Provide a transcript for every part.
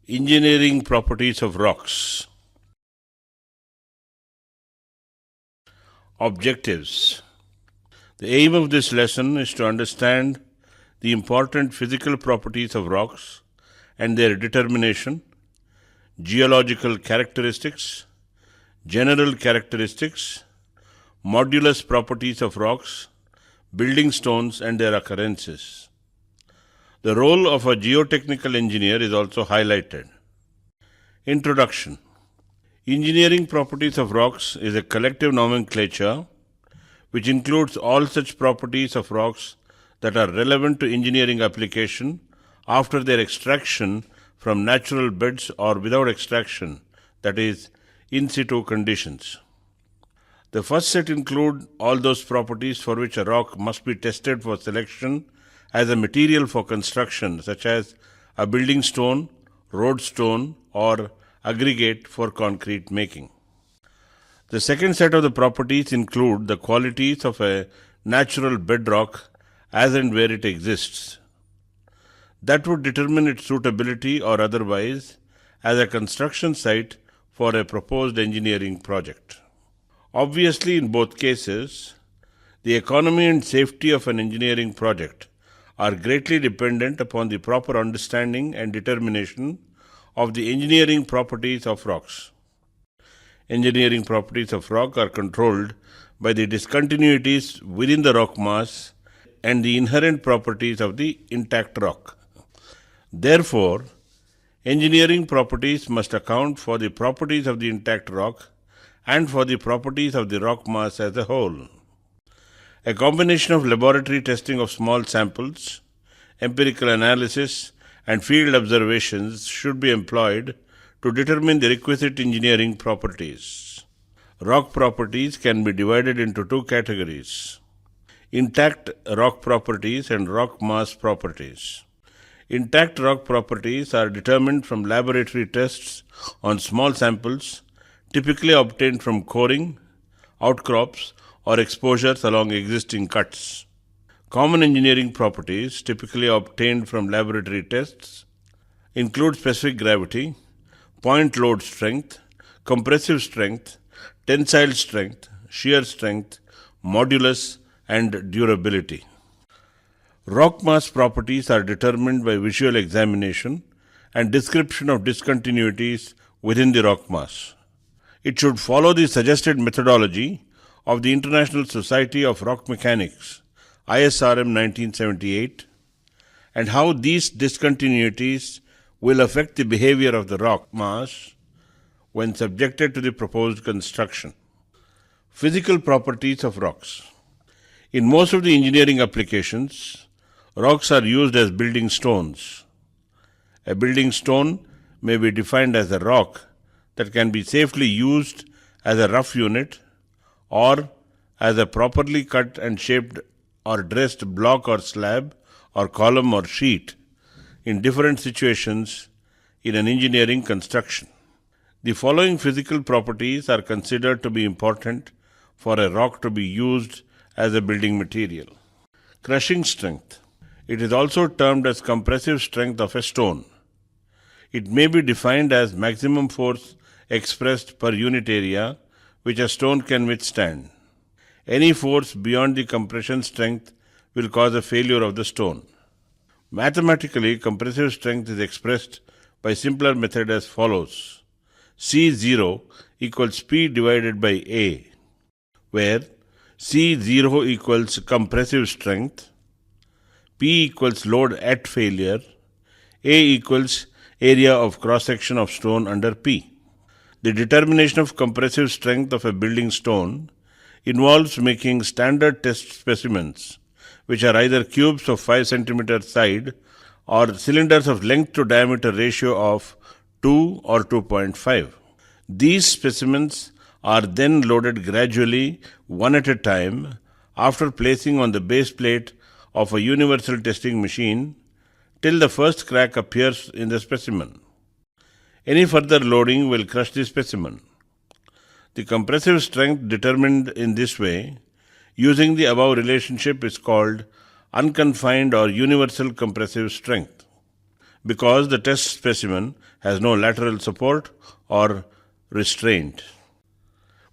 Engineering properties of rocks. Objectives. The aim of this lesson is to understand the important physical properties of rocks and their determination, geological characteristics, general characteristics, modulus properties of rocks, building stones and their occurrences. The role of a geotechnical engineer is also highlighted. Introduction. Engineering properties of rocks is a collective nomenclature which includes all such properties of rocks that are relevant to engineering application after their extraction from natural beds or without extraction, that is, in situ conditions. The first set include all those properties for which a rock must be tested for selection as a material for construction, such as a building stone, road stone, or aggregate for concrete making. The second set of the properties include the qualities of a natural bedrock as and where it exists. That would determine its suitability or otherwise as a construction site for a proposed engineering project. Obviously, in both cases, the economy and safety of an engineering project are greatly dependent upon the proper understanding and determination of the engineering properties of rocks. Engineering properties of rock are controlled by the discontinuities within the rock mass and the inherent properties of the intact rock. Therefore, engineering properties must account for the properties of the intact rock and for the properties of the rock mass as a whole. A combination of laboratory testing of small samples, empirical analysis, and field observations should be employed to determine the requisite engineering properties. Rock properties can be divided into two categories: intact rock properties and rock mass properties. Intact rock properties are determined from laboratory tests on small samples, typically obtained from coring, outcrops, or exposures along existing cuts. Common engineering properties typically obtained from laboratory tests include specific gravity, point load strength, compressive strength, tensile strength, shear strength, modulus, and durability. Rock mass properties are determined by visual examination and description of discontinuities within the rock mass. It should follow the suggested methodology of the International Society of Rock Mechanics, ISRM 1978, and how these discontinuities will affect the behavior of the rock mass when subjected to the proposed construction. Physical properties of rocks. In most of the engineering applications, rocks are used as building stones. A building stone may be defined as a rock that can be safely used as a rough unit or as a properly cut and shaped or dressed block or slab or column or sheet in different situations in an engineering construction. The following physical properties are considered to be important for a rock to be used as a building material. Crushing strength. It is also termed as compressive strength of a stone. It may be defined as maximum force expressed per unit area which a stone can withstand. Any force beyond the compression strength will cause a failure of the stone. Mathematically, compressive strength is expressed by simpler method as follows: C0 equals P divided by A, where C0 equals compressive strength, P equals load at failure, A equals area of cross-section of stone under P. The determination of compressive strength of a building stone involves making standard test specimens, which are either cubes of 5 cm side or cylinders of length to diameter ratio of 2 or 2.5. These specimens are then loaded gradually, one at a time, after placing on the base plate of a universal testing machine till the first crack appears in the specimen. Any further loading will crush the specimen. The compressive strength determined in this way using the above relationship is called unconfined or universal compressive strength. because the test specimen has no lateral support or restraint.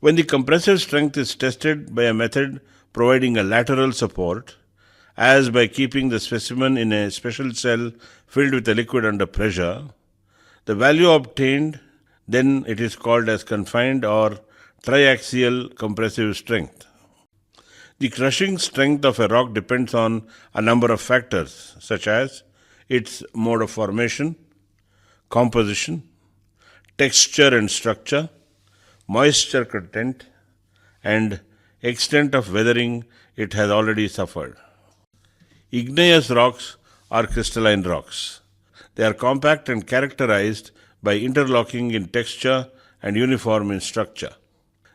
When the compressive strength is tested by a method providing a lateral support, as by keeping the specimen in a special cell filled with a liquid under pressure, the value obtained then it is called as confined or triaxial compressive strength. The crushing strength of a rock depends on a number of factors such as its mode of formation, composition, texture and structure, moisture content, and extent of weathering it has already suffered. Igneous rocks are crystalline rocks. They are compact and characterized by interlocking in texture and uniform in structure.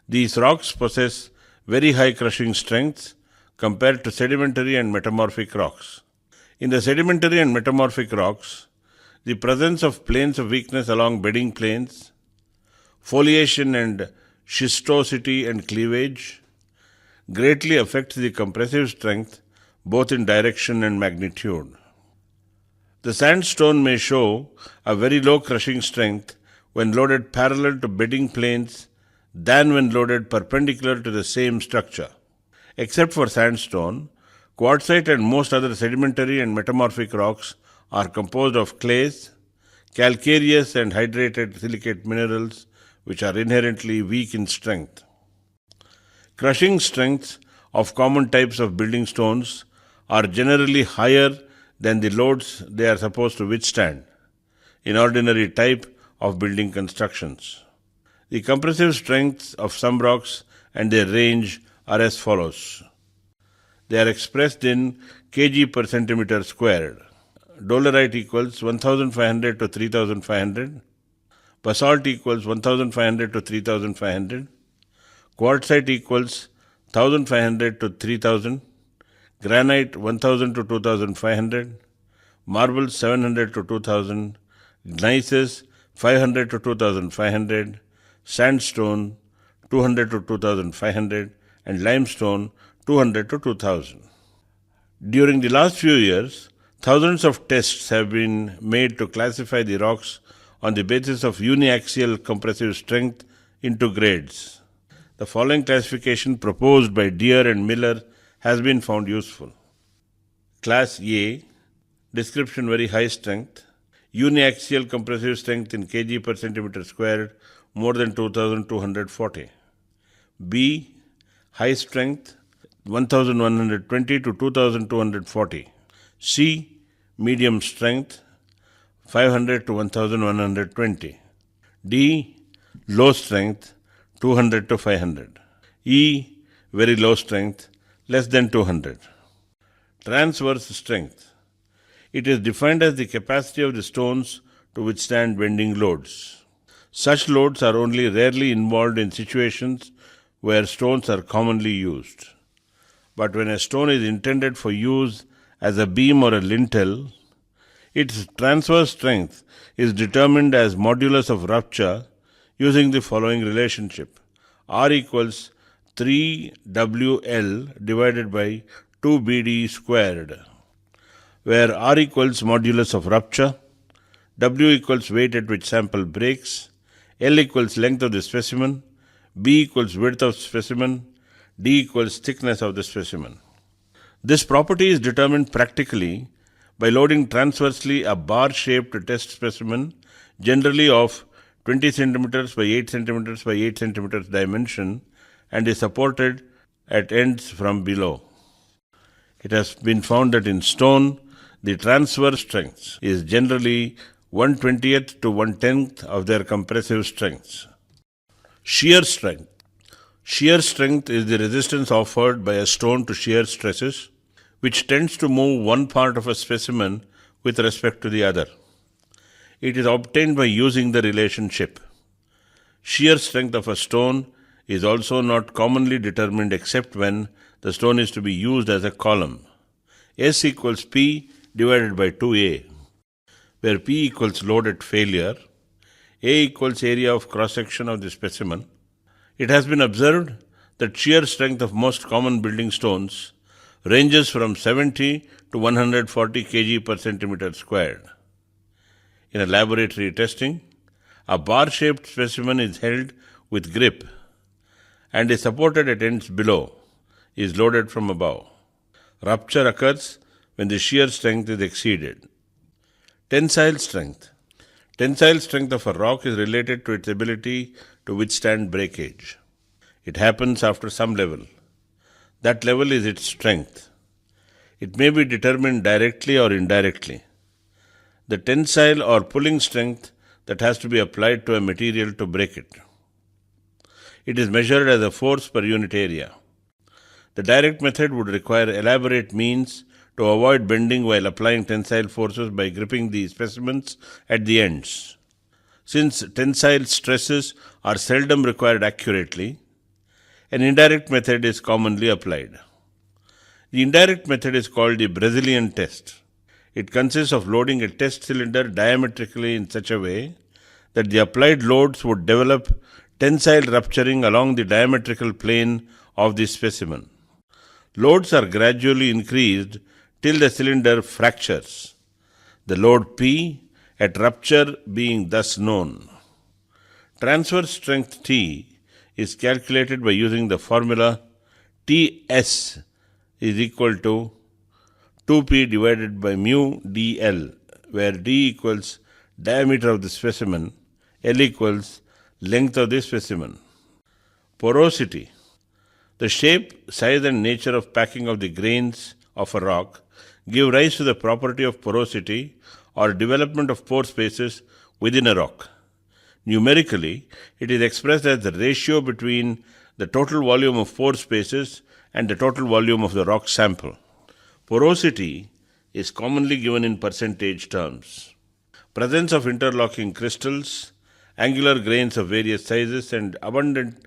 These rocks possess very high crushing strengths compared to sedimentary and metamorphic rocks. In the sedimentary and metamorphic rocks, the presence of planes of weakness along bedding planes, foliation and schistosity and cleavage greatly affects the compressive strength both in direction and magnitude. The sandstone may show a very low crushing strength when loaded parallel to bedding planes than when loaded perpendicular to the same structure. Except for sandstone, quartzite and most other sedimentary and metamorphic rocks are composed of clays, calcareous and hydrated silicate minerals which are inherently weak in strength. Crushing strengths of common types of building stones are generally higher than the loads they are supposed to withstand in ordinary type of building constructions. The compressive strengths of some rocks and their range are as follows. They are expressed in kg per centimeter squared. Dolerite equals 1500 to 3500. Basalt equals 1500 to 3500. Quartzite equals 1500 to 3000. Granite 1000 to 2500. Marble 700 to 2000. Gneisses 500 to 2500. Sandstone 200 to 2500. And limestone 200 to 2000. During the last few years, thousands of tests have been made to classify the rocks on the basis of uniaxial compressive strength into grades. The following classification proposed by Deere and Miller has been found useful. Class A, description very high strength, uniaxial compressive strength in kg per centimeter squared more than 2240. B, high strength 1120 to 2240. C, medium strength 500 to 1120. D, low strength 200 to 500. E, very low strength less than 200. Transverse strength. It is defined as the capacity of the stones to withstand bending loads. Such loads are only rarely involved in situations where stones are commonly used. But when a stone is intended for use as a beam or a lintel, its transverse strength is determined as modulus of rupture using the following relationship. R equals 3WL divided by 2BD squared, where R equals modulus of rupture, W equals weight at which sample breaks, L equals length of the specimen, B equals width of specimen, D equals thickness of the specimen. This property is determined practically by loading transversely a bar-shaped test specimen, generally of 20 centimeters by 8 centimeters by 8 centimeters dimension, and is supported at ends from below. It has been found that in stone, the transverse strength is generally 1/20th to 1/10th of their compressive strengths. Shear strength. Shear strength is the resistance offered by a stone to shear stresses, which tends to move one part of a specimen with respect to the other. It is obtained by using the relationship. Shear strength of a stone is also not commonly determined except when the stone is to be used as a column. S equals P divided by 2A, where P equals load at failure, A equals area of cross-section of the specimen. It has been observed that shear strength of most common building stones ranges from 70 to 140 kg per centimeter squared. In a laboratory testing, a bar-shaped specimen is held with grip and is supported at ends below, is loaded from above. Rupture occurs when the shear strength is exceeded. Tensile strength. Tensile strength of a rock is related to its ability to withstand breakage. It happens after some level. That level is its strength. It may be determined directly or indirectly. The tensile or pulling strength that has to be applied to a material to break it. It is measured as a force per unit area. The direct method would require elaborate means to avoid bending while applying tensile forces by gripping the specimens at the ends. Since tensile stresses are seldom required accurately, an indirect method is commonly applied. The indirect method is called the Brazilian test. It consists of loading a test cylinder diametrically in such a way that the applied loads would develop tensile rupturing along the diametrical plane of the specimen. Loads are gradually increased till the cylinder fractures, the load P at rupture being thus known. Transverse strength T is calculated by using the formula Ts is equal to 2P divided by mu dl, where d equals diameter of the specimen, L equals length of the specimen. Porosity. The shape, size and nature of packing of the grains of a rock give rise to the property of porosity or development of pore spaces within a rock. Numerically, it is expressed as the ratio between the total volume of pore spaces and the total volume of the rock sample. Porosity is commonly given in percentage terms. Presence of interlocking crystals, angular grains of various sizes and abundant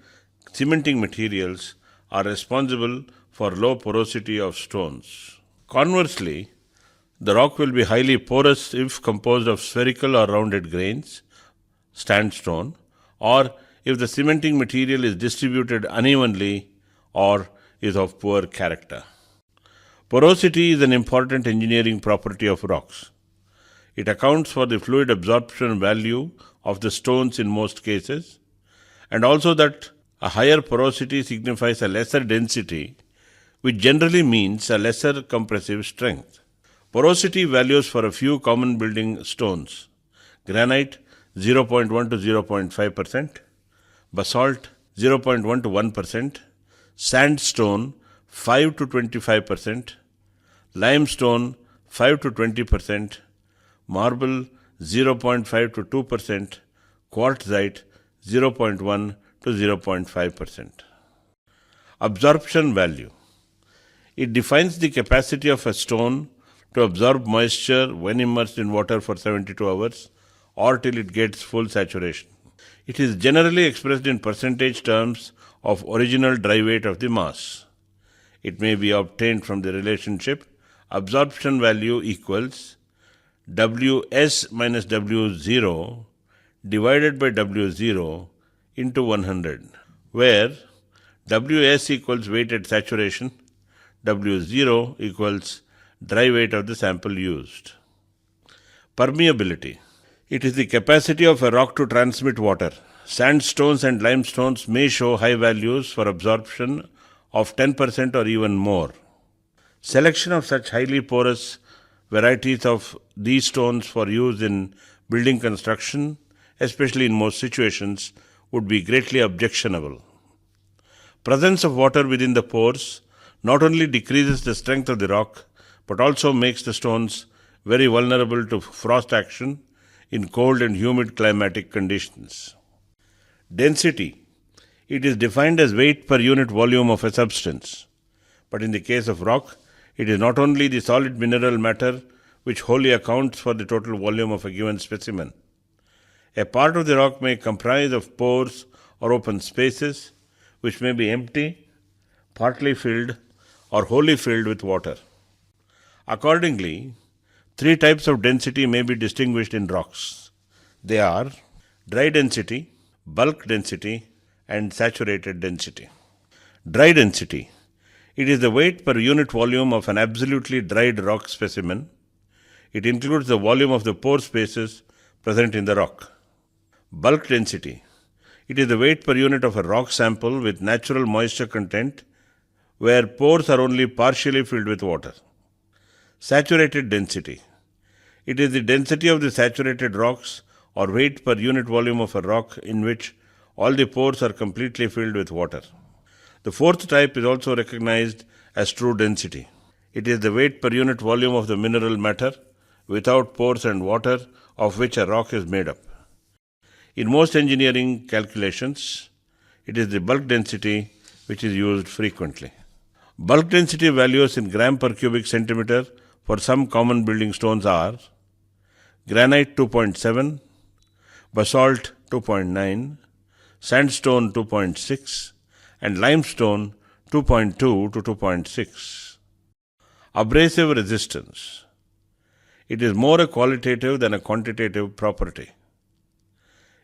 cementing materials are responsible for low porosity of stones. Conversely, the rock will be highly porous if composed of spherical or rounded grains, sandstone, or if the cementing material is distributed unevenly or is of poor character. Porosity is an important engineering property of rocks. It accounts for the fluid absorption value of the stones in most cases, and also that a higher porosity signifies a lesser density, which generally means a lesser compressive strength. Porosity values for a few common building stones: granite 0.1 to 0.5%, basalt 0.1 to 1%, sandstone 5 to 25%, limestone 5 to 20%, marble 0.5 to 2%, quartzite 0.1 to 0.5%. Absorption value. It defines the capacity of a stone to absorb moisture when immersed in water for 72 hours or till it gets full saturation. It is generally expressed in percentage terms of original dry weight of the mass. It may be obtained from the relationship absorption value equals Ws minus W0 divided by W0 into 100, where Ws equals weight at saturation, W0 equals dry weight of the sample used. Permeability. It is the capacity of a rock to transmit water. Sandstones and limestones may show high values for absorption of 10% or even more. Selection of such highly porous varieties of these stones for use in building construction, especially in most situations, would be greatly objectionable. Presence of water within the pores not only decreases the strength of the rock, but also makes the stones very vulnerable to frost action in cold and humid climatic conditions. Density. It is defined as weight per unit volume of a substance. But in the case of rock, it is not only the solid mineral matter which wholly accounts for the total volume of a given specimen. A part of the rock may comprise of pores or open spaces, which may be empty, partly filled, or wholly filled with water. Accordingly, three types of density may be distinguished in rocks. They are dry density, bulk density, and saturated density. Dry density. It is the weight per unit volume of an absolutely dried rock specimen. It includes the volume of the pore spaces present in the rock. Bulk density. It is the weight per unit of a rock sample with natural moisture content where pores are only partially filled with water. Saturated density. It is the density of the saturated rocks or weight per unit volume of a rock in which all the pores are completely filled with water. The fourth type is also recognized as true density. It is the weight per unit volume of the mineral matter without pores and water of which a rock is made up. In most engineering calculations, it is the bulk density which is used frequently. Bulk density values in gram per cubic centimeter for some common building stones are granite 2.7, basalt 2.9, sandstone 2.6, and limestone 2.2 to 2.6. Abrasive resistance. It is more a qualitative than a quantitative property.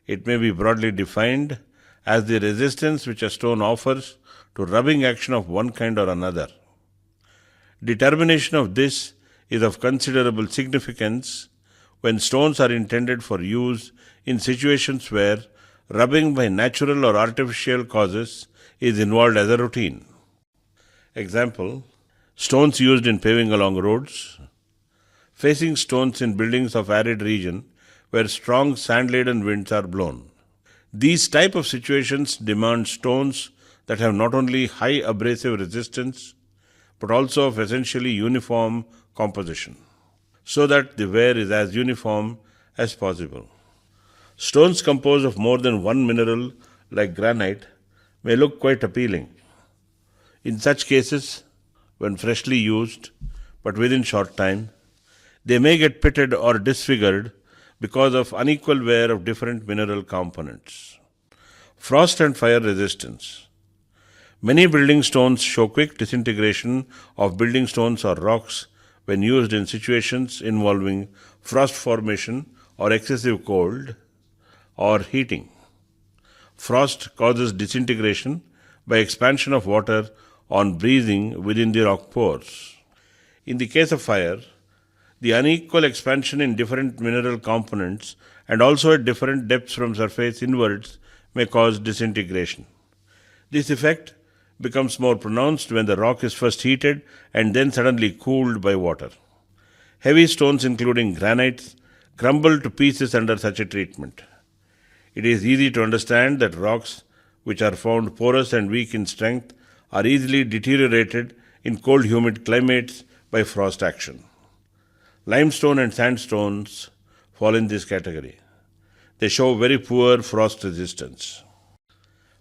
It may be broadly defined as the resistance which a stone offers to rubbing action of one kind or another. Determination of this is of considerable significance when stones are intended for use in situations where rubbing by natural or artificial causes is involved as a routine. Example, stones used in paving along roads, facing stones in buildings of arid region where strong sand-laden winds are blown. These type of situations demand stones that have not only high abrasive resistance but also of essentially uniform composition, so that the wear is as uniform as possible. Stones composed of more than one mineral, like granite, may look quite appealing. In such cases, when freshly used, but within short time, they may get pitted or disfigured because of unequal wear of different mineral components. Frost and fire resistance. Many building stones show quick disintegration of building stones or rocks when used in situations involving frost formation or excessive cold or heating. Frost causes disintegration by expansion of water on breathing within the rock pores. In the case of fire, the unequal expansion in different mineral components and also at different depths from surface inwards may cause disintegration. This effect becomes more pronounced when the rock is first heated and then suddenly cooled by water. Heavy stones including granites crumble to pieces under such a treatment. It is easy to understand that rocks which are found porous and weak in strength are easily deteriorated in cold humid climates by frost action. Limestone and sandstones fall in this category. They show very poor frost resistance.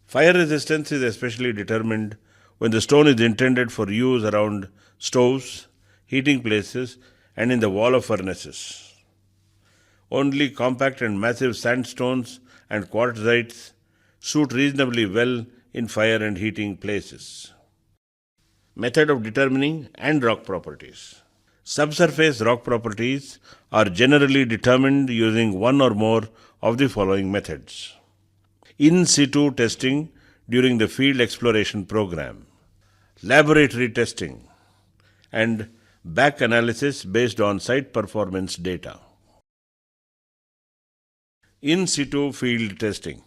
Fire resistance is especially determined when the stone is intended for use around stoves, heating places, and in the wall of furnaces. Only compact and massive sandstones and quartzites suit reasonably well in fire and heating places. Method of determining and rock properties. Subsurface rock properties are generally determined using one or more of the following methods. In situ testing during the field exploration program, laboratory testing, and back analysis based on site performance data. In situ field testing.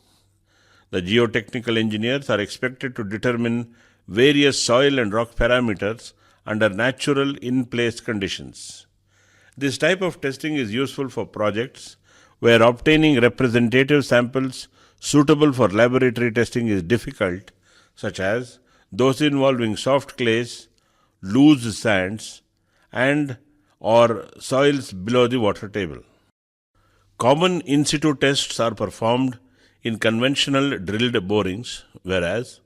The geotechnical engineers are expected to determine various soil and rock parameters under natural in-place conditions. This type of testing is useful for projects where obtaining representative samples suitable for laboratory testing is difficult, such as those involving soft clays, loose sands, and or soils below the water table. Common in situ tests are performed in conventional drilled borings, whereas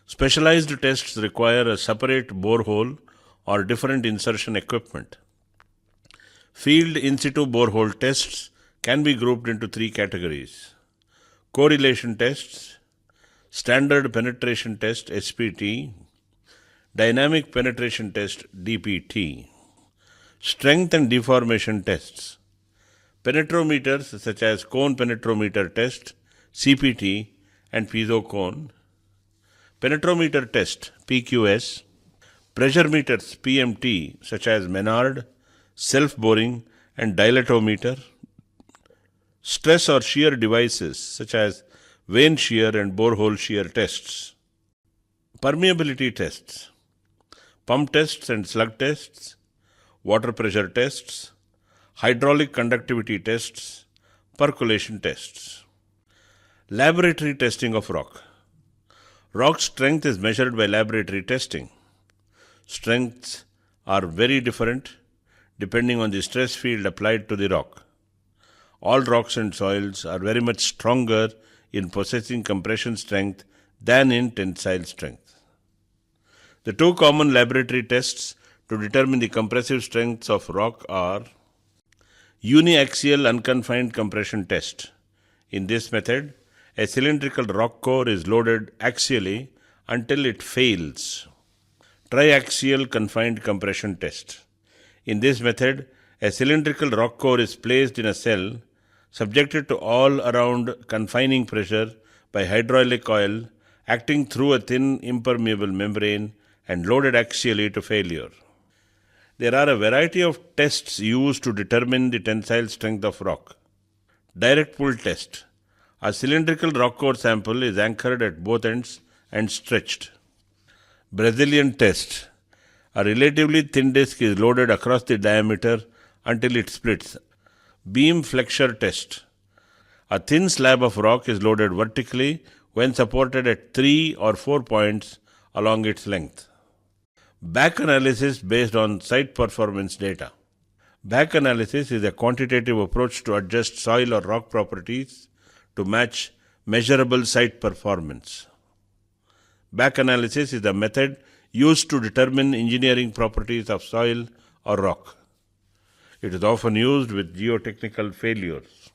specialized tests require a separate borehole or different insertion equipment. Field in situ borehole tests can be grouped into three categories: correlation tests, standard penetration test SPT, dynamic penetration test DPT, strength and deformation tests. Penetrometers such as cone penetrometer test CPT and piezo cone, penetrometer test PQS, pressure meters PMT such as Menard, self-boring and dilatometer, stress or shear devices such as vane shear and borehole shear tests, permeability tests, pump tests and slug tests, water pressure tests, hydraulic conductivity tests, percolation tests. Laboratory testing of rock. Rock strength is measured by laboratory testing. Strengths are very different depending on the stress field applied to the rock. All rocks and soils are very much stronger in possessing compression strength than in tensile strength. The two common laboratory tests to determine the compressive strengths of rock are uniaxial unconfined compression test. In this method, a cylindrical rock core is loaded axially until it fails. Triaxial confined compression test. In this method, a cylindrical rock core is placed in a cell subjected to all around confining pressure by hydraulic oil acting through a thin impermeable membrane and loaded axially to failure. There are a variety of tests used to determine the tensile strength of rock. Direct pull test. A cylindrical rock core sample is anchored at both ends and stretched. Brazilian test. A relatively thin disc is loaded across the diameter until it splits. Beam flexure test. A thin slab of rock is loaded vertically when supported at 3 or 4 points along its length. Back analysis based on site performance data. Back analysis is a quantitative approach to adjust soil or rock properties to match measurable site performance. Back analysis is a method used to determine engineering properties of soil or rock. It is often used with geotechnical failures.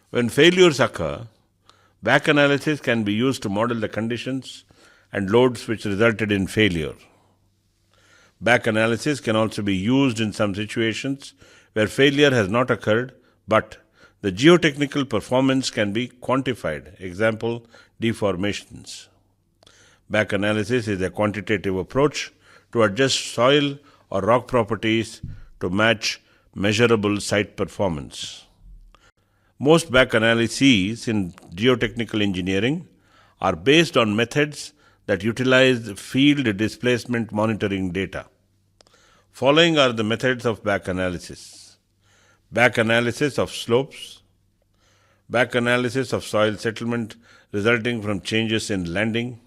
When failures occur, back analysis can be used to model the conditions and loads which resulted in failure. Back analysis can also be used in some situations where failure has not occurred, but the geotechnical performance can be quantified. Example, deformations. Back analysis is a quantitative approach to adjust soil or rock properties to match measurable site performance. Most back analyses in geotechnical engineering are based on methods that utilize field displacement monitoring data. Following are the methods of back analysis. Back analysis of slopes, back analysis of soil settlement resulting from changes in landing,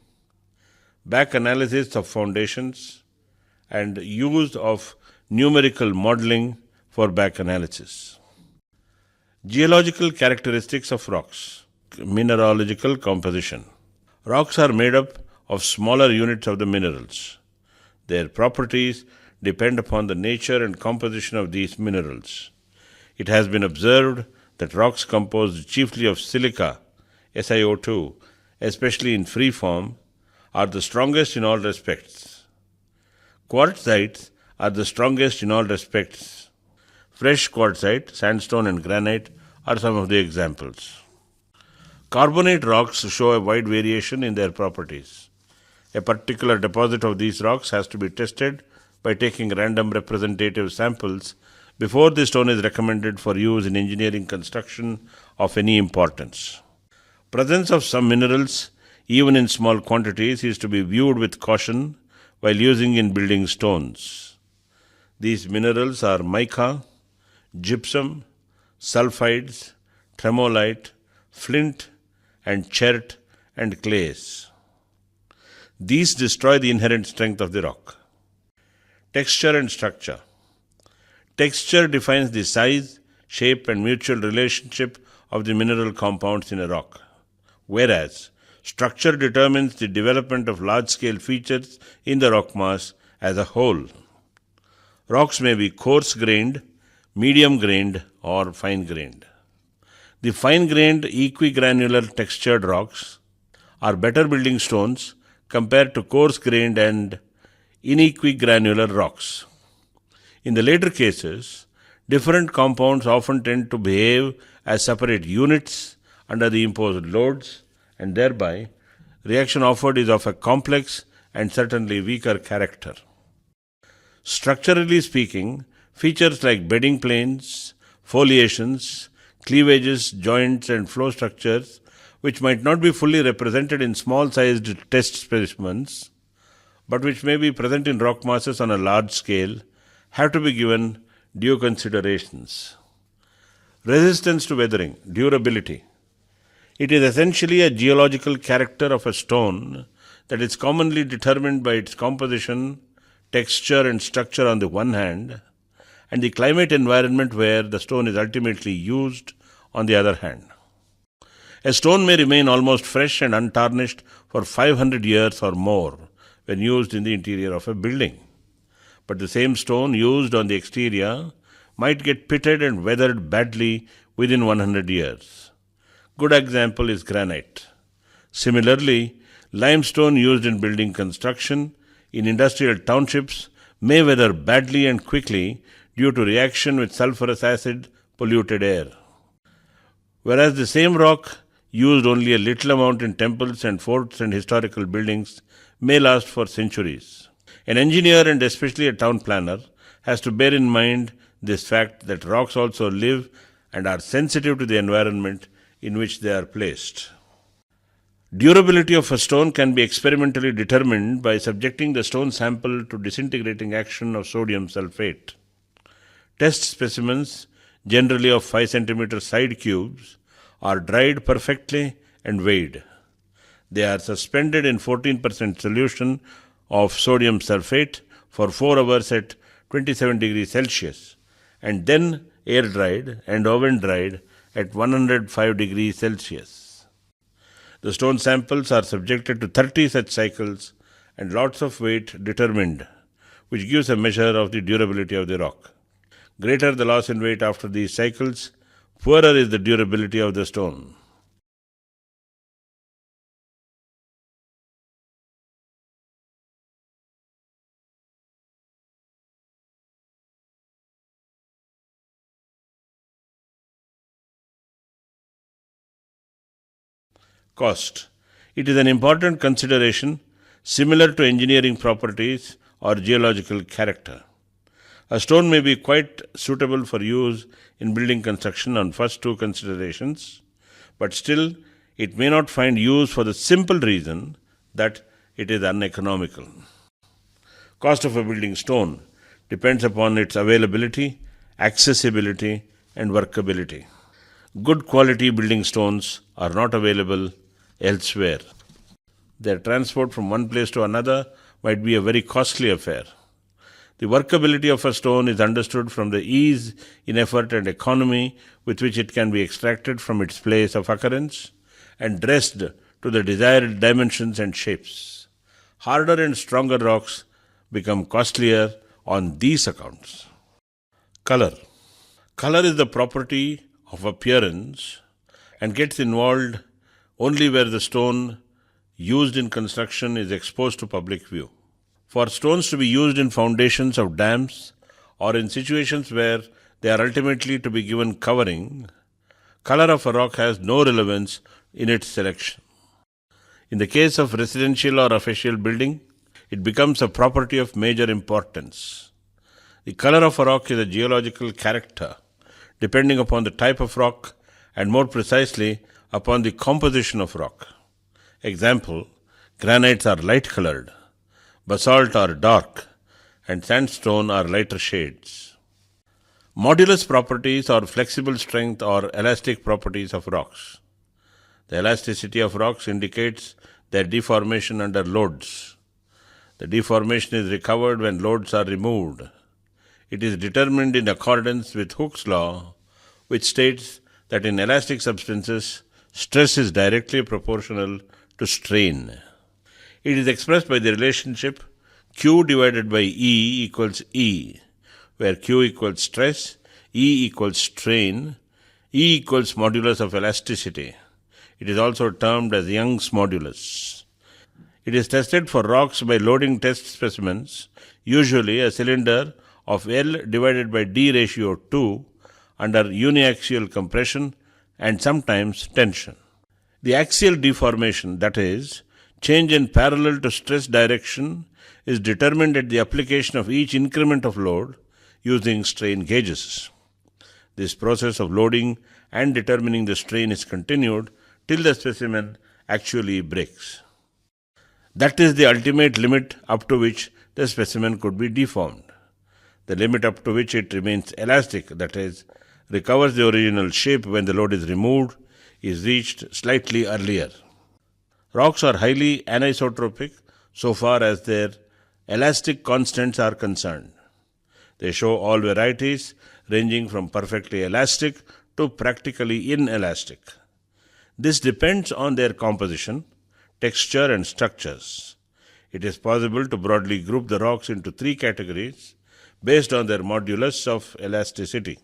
back analysis of foundations, and use of numerical modeling for back analysis. Geological characteristics of rocks. Mineralogical composition. Rocks are made up of smaller units of the minerals. Their properties depend upon the nature and composition of these minerals. It has been observed that rocks composed chiefly of silica, SiO2, especially in free form, are the strongest in all respects. Quartzites are the strongest in all respects. Fresh quartzite, sandstone and granite are some of the examples. Carbonate rocks show a wide variation in their properties. A particular deposit of these rocks has to be tested by taking random representative samples before the stone is recommended for use in engineering construction of any importance. Presence of some minerals, even in small quantities, is to be viewed with caution while using in building stones. These minerals are mica, gypsum, sulfides, tremolite, flint, and chert and clays. These destroy the inherent strength of the rock. Texture and structure. Texture defines the size, shape, and mutual relationship of the mineral compounds in a rock, whereas structure determines the development of large-scale features in the rock mass as a whole. Rocks may be coarse-grained, medium-grained, or fine-grained. The fine-grained, equigranular textured rocks are better building stones compared to coarse-grained and inequigranular rocks. In the later cases, different compounds often tend to behave as separate units under the imposed loads, and thereby reaction offered is of a complex and certainly weaker character. Structurally speaking, features like bedding planes, foliations, cleavages, joints, and flow structures, which might not be fully represented in small sized test specimens, but which may be present in rock masses on a large scale, have to be given due considerations. Resistance to weathering, durability. It is essentially a geological character of a stone that is commonly determined by its composition, texture, and structure on the one hand, and the climate environment where the stone is ultimately used on the other hand. A stone may remain almost fresh and untarnished for 500 years or more when used in the interior of a building. But the same stone used on the exterior might get pitted and weathered badly within 100 years. Good example is granite. Similarly, limestone used in building construction in industrial townships may weather badly and quickly due to reaction with sulfurous acid polluted air. Whereas the same rock used only a little amount in temples and forts and historical buildings may last for centuries. An engineer and especially a town planner has to bear in mind this fact that rocks also live and are sensitive to the environment in which they are placed. Durability of a stone can be experimentally determined by subjecting the stone sample to disintegrating action of sodium sulfate. Test specimens, generally of 5 cm side cubes, are dried perfectly and weighed. They are suspended in 14% solution of sodium sulfate for 4 hours at 27 degrees Celsius and then air dried and oven dried at 105 degrees Celsius. The stone samples are subjected to 30 such cycles and lots of weight determined, which gives a measure of the durability of the rock. Greater the loss in weight after these cycles, poorer is the durability of the stone. Cost. It is an important consideration similar to engineering properties or geological character. A stone may be quite suitable for use in building construction on first two considerations, but still it may not find use for the simple reason that it is uneconomical. Cost of a building stone depends upon its availability, accessibility, and workability. Good quality building stones are not available elsewhere. Their transport from one place to another might be a very costly affair. The workability of a stone is understood from the ease in effort and economy with which it can be extracted from its place of occurrence and dressed to the desired dimensions and shapes. Harder and stronger rocks become costlier on these accounts. Color. Color is the property of appearance and gets involved only where the stone used in construction is exposed to public view. For stones to be used in foundations of dams or in situations where they are ultimately to be given covering, color of a rock has no relevance in its selection. In the case of residential or official building, it becomes a property of major importance. The color of a rock is a geological character, depending upon the type of rock and more precisely upon the composition of rock. Example, granites are light colored, basalt are dark, and sandstone are lighter shades. Modulus properties or flexible strength or elastic properties of rocks. The elasticity of rocks indicates their deformation under loads. The deformation is recovered when loads are removed. It is determined in accordance with Hooke's law, which states that in elastic substances, stress is directly proportional to strain. It is expressed by the relationship Q divided by E equals E, where Q equals stress, E equals strain, E equals modulus of elasticity. It is also termed as Young's modulus. It is tested for rocks by loading test specimens, usually a cylinder of L divided by D ratio 2 under uniaxial compression and sometimes tension. The axial deformation, that is, change in parallel to stress direction, is determined at the application of each increment of load using strain gauges. This process of loading and determining the strain is continued till the specimen actually breaks. That is the ultimate limit up to which the specimen could be deformed. The limit up to which it remains elastic, that is, recovers the original shape when the load is removed, is reached slightly earlier. Rocks are highly anisotropic so far as their elastic constants are concerned. They show all varieties ranging from perfectly elastic to practically inelastic. This depends on their composition, texture and structures. It is possible to broadly group the rocks into three categories based on their modulus of elasticity.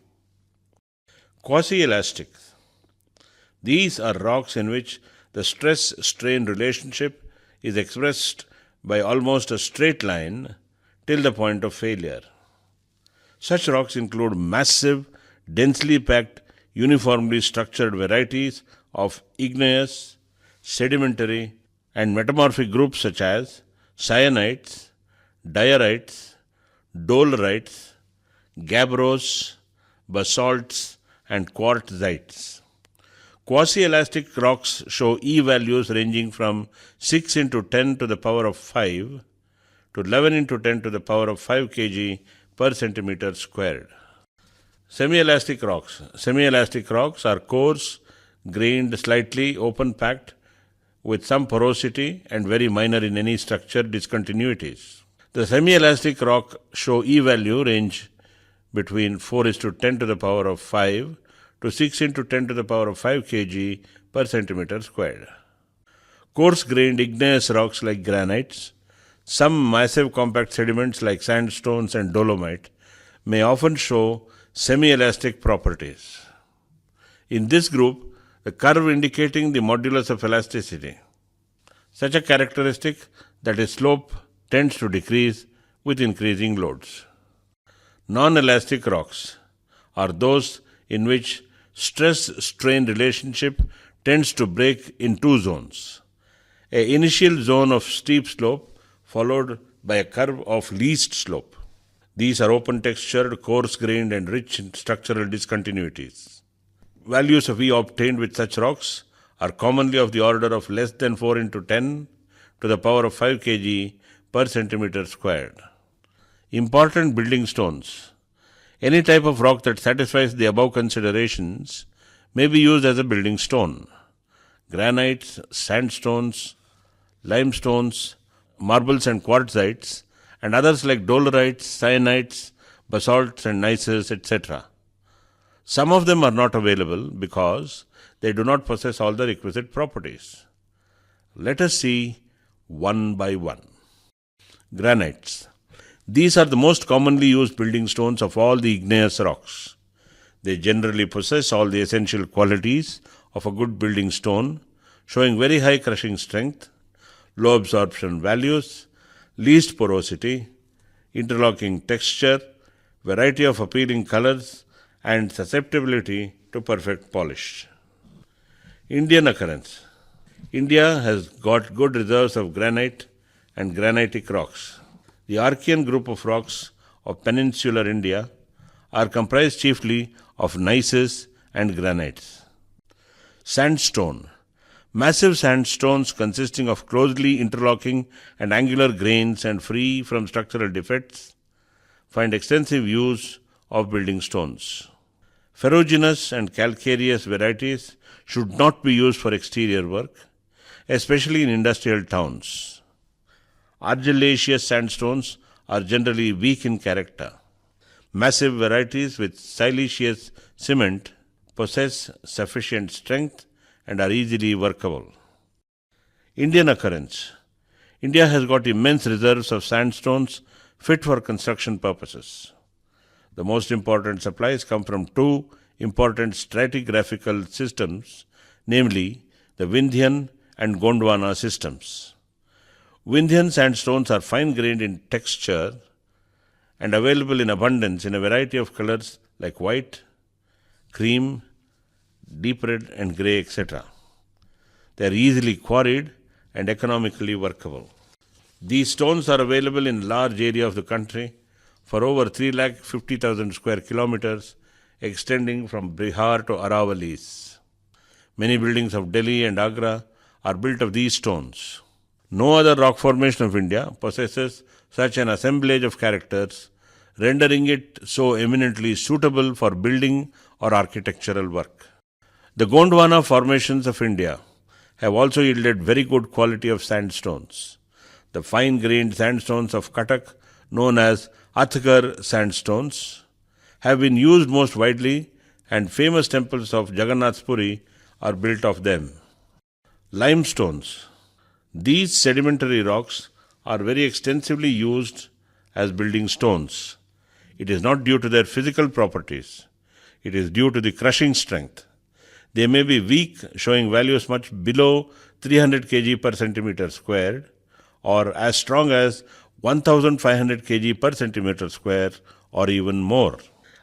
Quasi-elastic. These are rocks in which the stress-strain relationship is expressed by almost a straight line till the point of failure. Such rocks include massive, densely packed, uniformly structured varieties of igneous, sedimentary, and metamorphic groups such as syenites, diorites, dolerites, gabbros, basalts, and quartzites. Quasi-elastic rocks show E values ranging from 6 into 10 to the power of 5 to 11 into 10 to the power of 5 kg per centimeter squared. Semi-elastic rocks. Semi-elastic rocks are coarse, grained, slightly open-packed with some porosity and very minor in any structure discontinuities. The semi-elastic rock show E value range between 4 is to 10 to the power of 5 to 6 into 10 to the power of 5 kg per centimeter squared. Coarse-grained igneous rocks like granites, some massive compact sediments like sandstones and dolomite may often show semi-elastic properties. In this group, the curve indicating the modulus of elasticity. Such a characteristic that its slope tends to decrease with increasing loads. Non-elastic rocks are those in which stress-strain relationship tends to break in two zones. An initial zone of steep slope followed by a curve of least slope. These are open-textured, coarse-grained and rich in structural discontinuities. Values of E obtained with such rocks are commonly of the order of less than 4 into 10 to the power of 5 kg per centimeter squared. Important building stones. Any type of rock that satisfies the above considerations may be used as a building stone. Granites, sandstones, limestones, marbles and quartzites, and others like dolerites, syenites, basalts and gneisses, etc. Some of them are not available because they do not possess all the requisite properties. Let us see one by one. Granites. These are the most commonly used building stones of all the igneous rocks. They generally possess all the essential qualities of a good building stone, showing very high crushing strength, low absorption values, least porosity, interlocking texture, variety of appealing colors, and susceptibility to perfect polish. Indian occurrence. India has got good reserves of granite and granitic rocks. The Archean group of rocks of peninsular India are comprised chiefly of gneisses and granites. Sandstone. Massive sandstones consisting of closely interlocking and angular grains and free from structural defects find extensive use of building stones. Ferruginous and calcareous varieties should not be used for exterior work, especially in industrial towns. Argillaceous sandstones are generally weak in character. Massive varieties with siliceous cement possess sufficient strength and are easily workable. Indian occurrence. India has got immense reserves of sandstones fit for construction purposes. The most important supplies come from two important stratigraphical systems, namely the Vindhyan and Gondwana systems. Vindhyan sandstones are fine-grained in texture and available in abundance in a variety of colors like white, cream, deep red and grey, etc. They are easily quarried and economically workable. These stones are available in large area of the country for over 3,50,000 square kilometers, extending from Bihar to Aravalis. Many buildings of Delhi and Agra are built of these stones. No other rock formation of India possesses such an assemblage of characters, rendering it so eminently suitable for building or architectural work. The Gondwana formations of India have also yielded very good quality of sandstones. The fine-grained sandstones of Cuttack, known as Athgar sandstones, have been used most widely, and famous temples of Jagannath Puri are built of them. Limestones. These sedimentary rocks are very extensively used as building stones. It is not due to their physical properties. It is due to the crushing strength. They may be weak, showing values much below 300 kg per centimeter squared, or as strong as 1500 kg per centimeter square, or even more.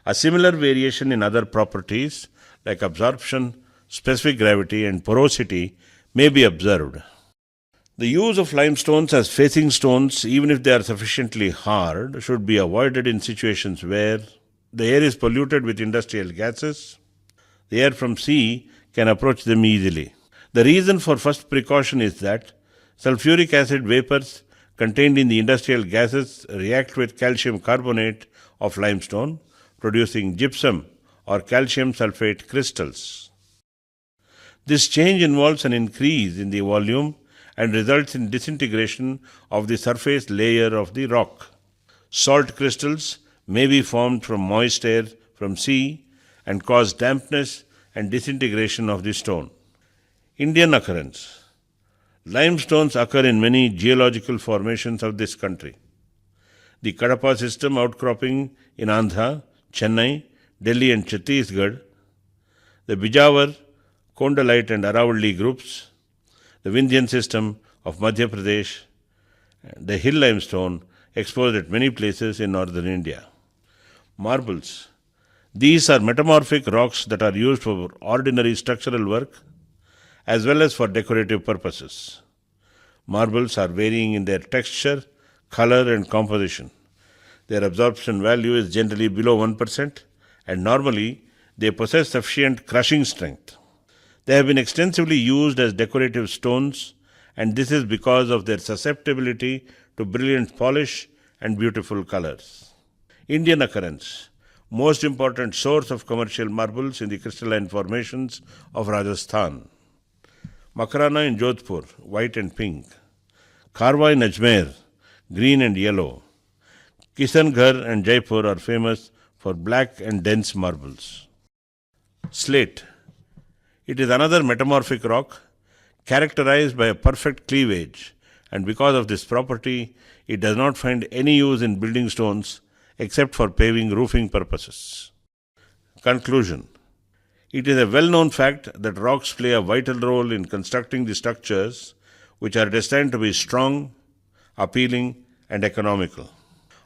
A similar variation in other properties like absorption, specific gravity, and porosity may be observed. The use of limestones as facing stones, even if they are sufficiently hard, should be avoided in situations where the air is polluted with industrial gases. The air from sea can approach them easily. The reason for first precaution is that sulfuric acid vapors contained in the industrial gases react with calcium carbonate of limestone, producing gypsum or calcium sulfate crystals. This change involves an increase in the volume and results in disintegration of the surface layer of the rock. Salt crystals may be formed from moist air from sea and cause dampness and disintegration of the stone. Indian occurrence. Limestones occur in many geological formations of this country. The Kadapa system outcropping in Andhra, Chennai, Delhi and Chhattisgarh, the Bijawar, Kondalite and Aravalli groups, the Vindhyan system of Madhya Pradesh, the hill limestone exposed at many places in northern India. Marbles. These are metamorphic rocks that are used for ordinary structural work as well as for decorative purposes. Marbles are varying in their texture, color and composition. Their absorption value is generally below 1% and normally they possess sufficient crushing strength. They have been extensively used as decorative stones, and this is because of their susceptibility to brilliant polish and beautiful colors. Indian occurrence. Most important source of commercial marbles in the crystalline formations of Rajasthan. Makarana in Jodhpur, white and pink. Karwa in Ajmer, green and yellow. Kishangarh and Jaipur are famous for black and dense marbles. Slate. It is another metamorphic rock characterized by a perfect cleavage, and because of this property, it does not find any use in building stones except for paving roofing purposes. Conclusion. It is a well-known fact that rocks play a vital role in constructing the structures which are destined to be strong, appealing, and economical.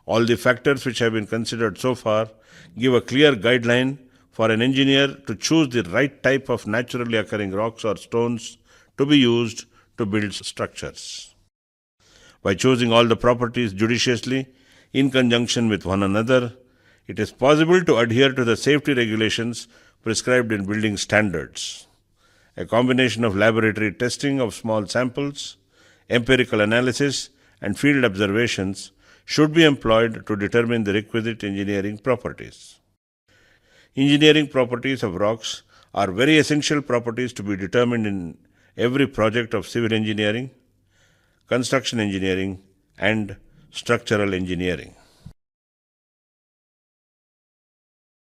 All the factors which have been considered so far give a clear guideline for an engineer to choose the right type of naturally occurring rocks or stones to be used to build structures. By choosing all the properties judiciously in conjunction with one another, it is possible to adhere to the safety regulations prescribed in building standards. A combination of laboratory testing of small samples, empirical analysis, and field observations should be employed to determine the requisite engineering properties. Engineering properties of rocks are very essential properties to be determined in every project of civil engineering, construction engineering, and structural engineering.